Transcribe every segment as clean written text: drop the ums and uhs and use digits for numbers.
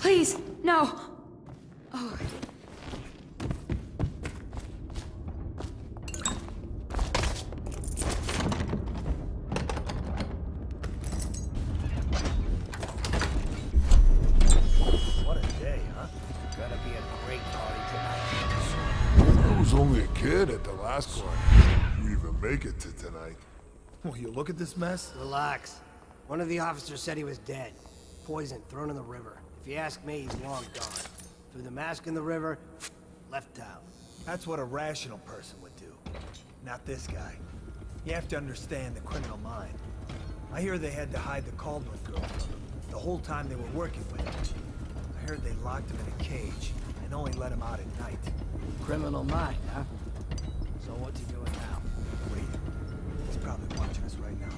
Please, no. Oh. What a day, huh? Gonna be a great party tonight. I was only a kid at the last one. You even make it to tonight. Will you look at this mess? Relax. One of the officers said he was dead. Poisoned, thrown in the river. If you ask me, he's long gone. Threw the mask in the river, left town. That's what a rational person would do. Not this guy. You have to understand the criminal mind. I hear they had to hide the Caldwell girl from him the whole time they were working with him. I heard they locked him in a cage and only let him out at night. Criminal mind, huh? So what's he doing now? Wait. He's probably watching us right now.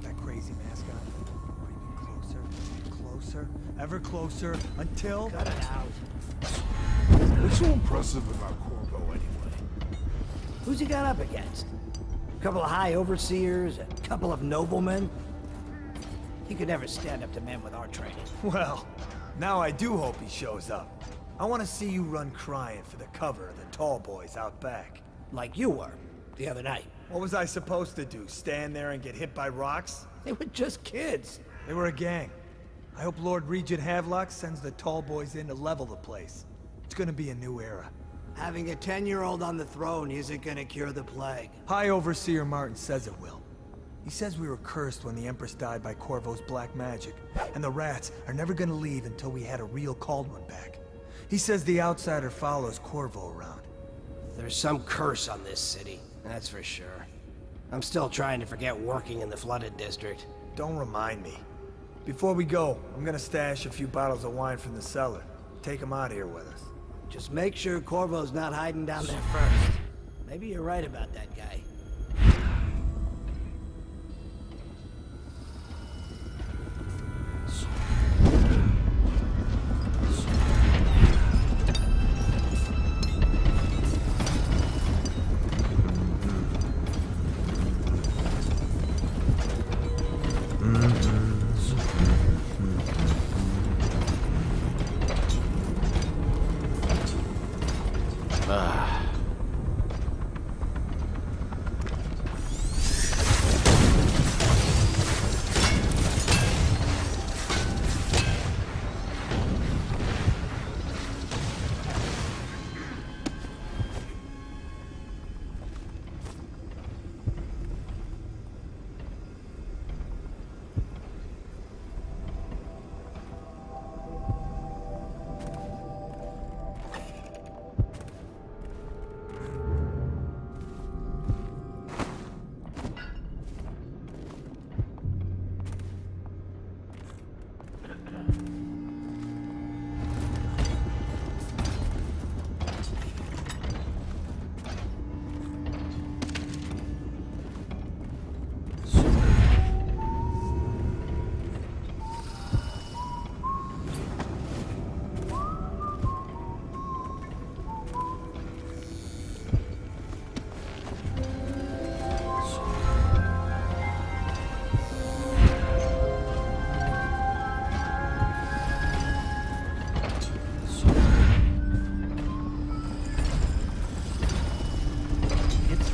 That crazy mask on. Creeping closer, ever closer, until... Cut it out. What's so impressive about Corvo anyway? Who's he got up against? A couple of high overseers, a couple of noblemen? He could never stand up to men with our training. Well, now I do hope he shows up. I want to see you run crying for the cover of the tall boys out back. Like you were, the other night. What was I supposed to do, stand there and get hit by rocks? They were just kids. They were a gang. I hope Lord Regent Havelock sends the tall boys in to level the place. It's gonna be a new era. Having a 10-year-old on the throne isn't gonna cure the plague. High Overseer Martin says it will. He says we were cursed when the Empress died by Corvo's black magic, and the rats are never gonna leave until we had a real Caldwell back. He says the outsider follows Corvo around. There's some curse on this city, that's for sure. I'm still trying to forget working in the flooded district. Don't remind me. Before we go, I'm gonna stash a few bottles of wine from the cellar. Take them out here with us. Just make sure Corvo's not hiding down there first. Maybe you're right about that guy.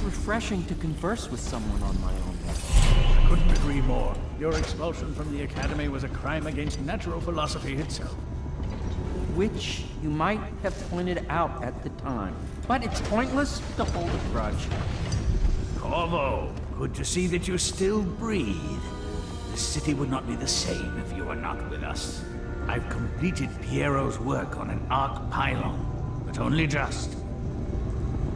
Refreshing to converse with someone on my own level. Couldn't agree more. Your expulsion from the Academy was a crime against natural philosophy itself. Which you might have pointed out at the time. But it's pointless to hold a grudge. Corvo, good to see that you still breathe. The city would not be the same if you were not with us. I've completed Piero's work on an arc pylon, but only just.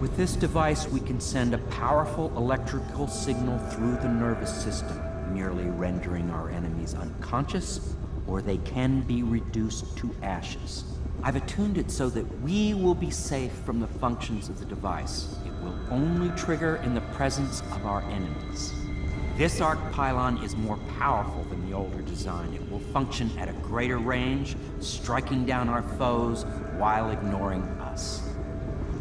With this device, we can send a powerful electrical signal through the nervous system, merely rendering our enemies unconscious, or they can be reduced to ashes. I've attuned it so that we will be safe from the functions of the device. It will only trigger in the presence of our enemies. This arc pylon is more powerful than the older design. It will function at a greater range, striking down our foes while ignoring us.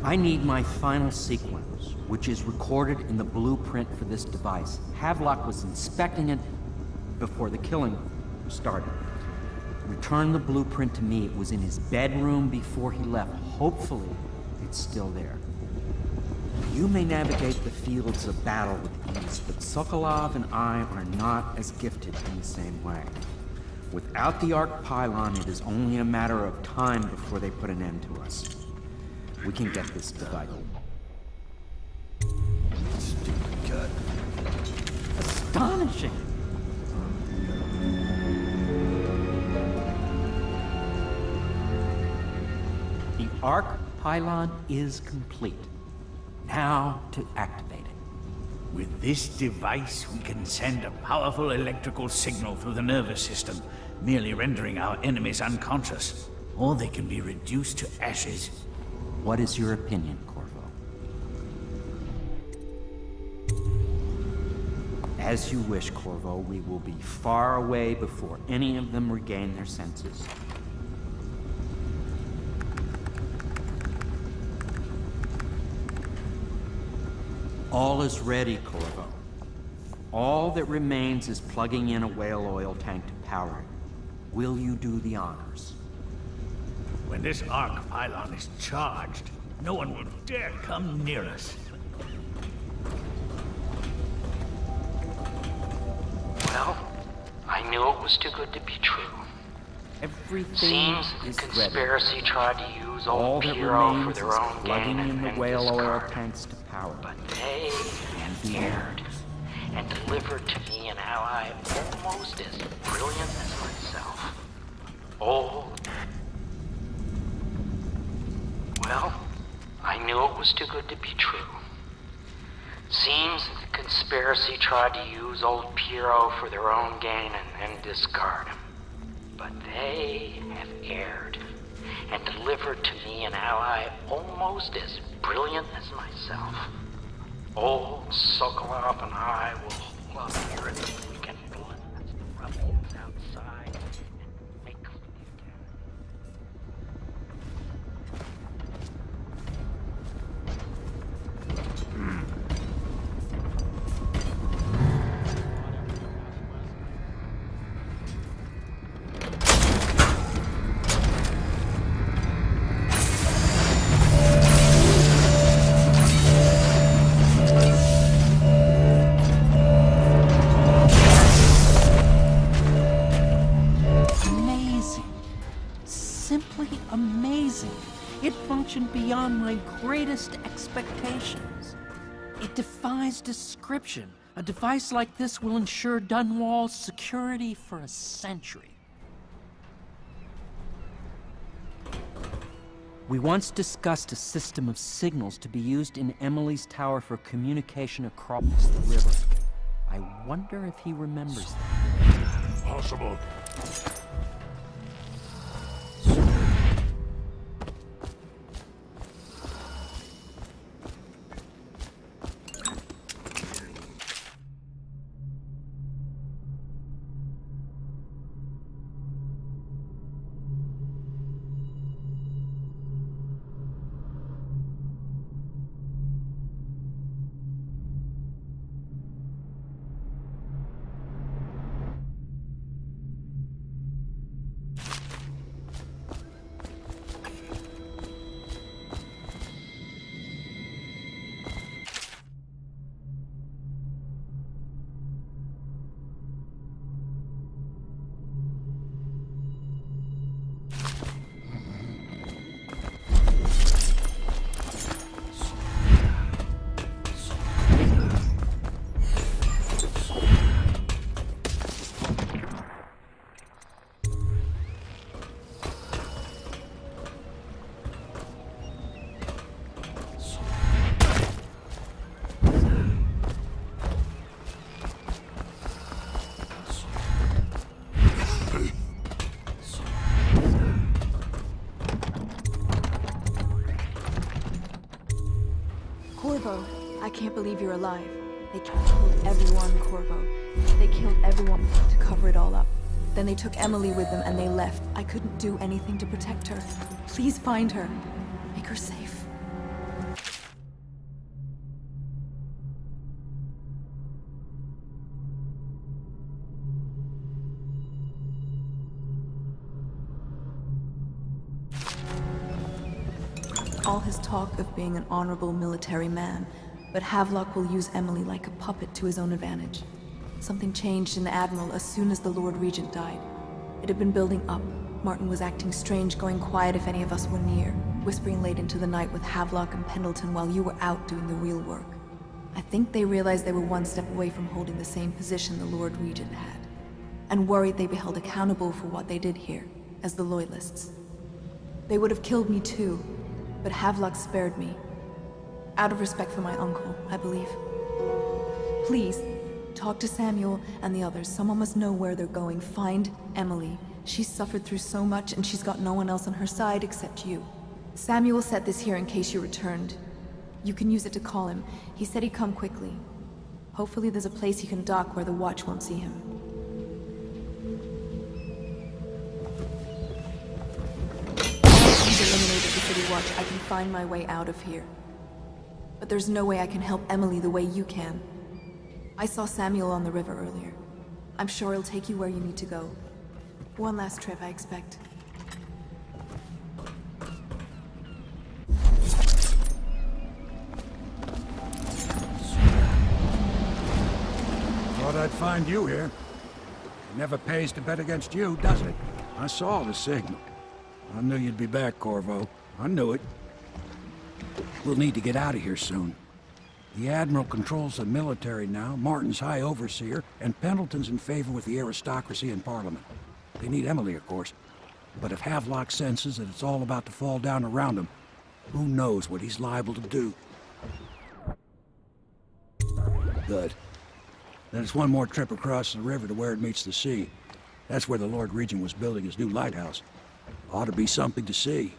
I need my final sequence, which is recorded in the blueprint for this device. Havelock was inspecting it before the killing started. Return the blueprint to me. It was in his bedroom before he left. Hopefully, it's still there. You may navigate the fields of battle with ease, but Sokolov and I are not as gifted in the same way. Without the Arc Pylon, it is only a matter of time before they put an end to us. We can get this device. Stupid gut. Astonishing! The Arc Pylon is complete. Now to activate it. With this device, we can send a powerful electrical signal through the nervous system, merely rendering our enemies unconscious. Or they can be reduced to ashes. What is your opinion, Corvo? As you wish, Corvo. We will be far away before any of them regain their senses. All is ready, Corvo. All that remains is plugging in a whale oil tank to power it. Will you do the honors? When this arc pylon is charged, no one will dare come near us. Well, I knew it was too good to be true. Everything Seems is the ready. conspiracy tried to use All old that Piero for remains their is own plugging gain in the and whale oil discard. tanks to power it. But they dared and delivered to me an ally almost as brilliant as myself. Old. Well, I knew it was too good to be true. Seems the conspiracy tried to use old Piero for their own gain and discard him. But they have erred and delivered to me an ally almost as brilliant as myself. Old Sokolov and I will love here if we can blend the ruffians outside and make them again. Amazing. Simply amazing. It functioned beyond my greatest expectations. It defies description. A device like this will ensure Dunwall's security for a century. We once discussed a system of signals to be used in Emily's tower for communication across the river. I wonder if he remembers that. Possible. Corvo, I can't believe you're alive. They killed everyone, Corvo. They killed everyone to cover it all up. Then they took Emily with them and they left. I couldn't do anything to protect her. Please find her. Make her safe. all his talk of being an honorable military man, but Havelock will use Emily like a puppet to his own advantage. Something changed in the Admiral as soon as the Lord Regent died. It had been building up. Martin was acting strange, going quiet if any of us were near, whispering late into the night with Havelock and Pendleton while you were out doing the real work. I think they realized they were one step away from holding the same position the Lord Regent had, and worried they'd be held accountable for what they did here, as the Loyalists. They would have killed me too, but Havelock spared me. Out of respect for my uncle, I believe. Please, talk to Samuel and the others. Someone must know where they're going. Find Emily. She's suffered through so much, and she's got no one else on her side except you. Samuel set this here in case you returned. You can use it to call him. He said he'd come quickly. Hopefully there's a place he can dock where the watch won't see him. He's eliminated the city watch. I can find my way out of here. But there's no way I can help Emily the way you can. I saw Samuel on the river earlier. I'm sure he'll take you where you need to go. One last trip, I expect. Thought I'd find you here. It never pays to bet against you, does it? I saw the signal. I knew you'd be back, Corvo. I knew it. We'll need to get out of here soon. The Admiral controls the military now, Martin's High Overseer, and Pendleton's in favor with the aristocracy in Parliament. They need Emily, of course. But if Havelock senses that it's all about to fall down around him, who knows what he's liable to do. Good. Then it's one more trip across the river to where it meets the sea. That's where the Lord Regent was building his new lighthouse. Ought to be something to see.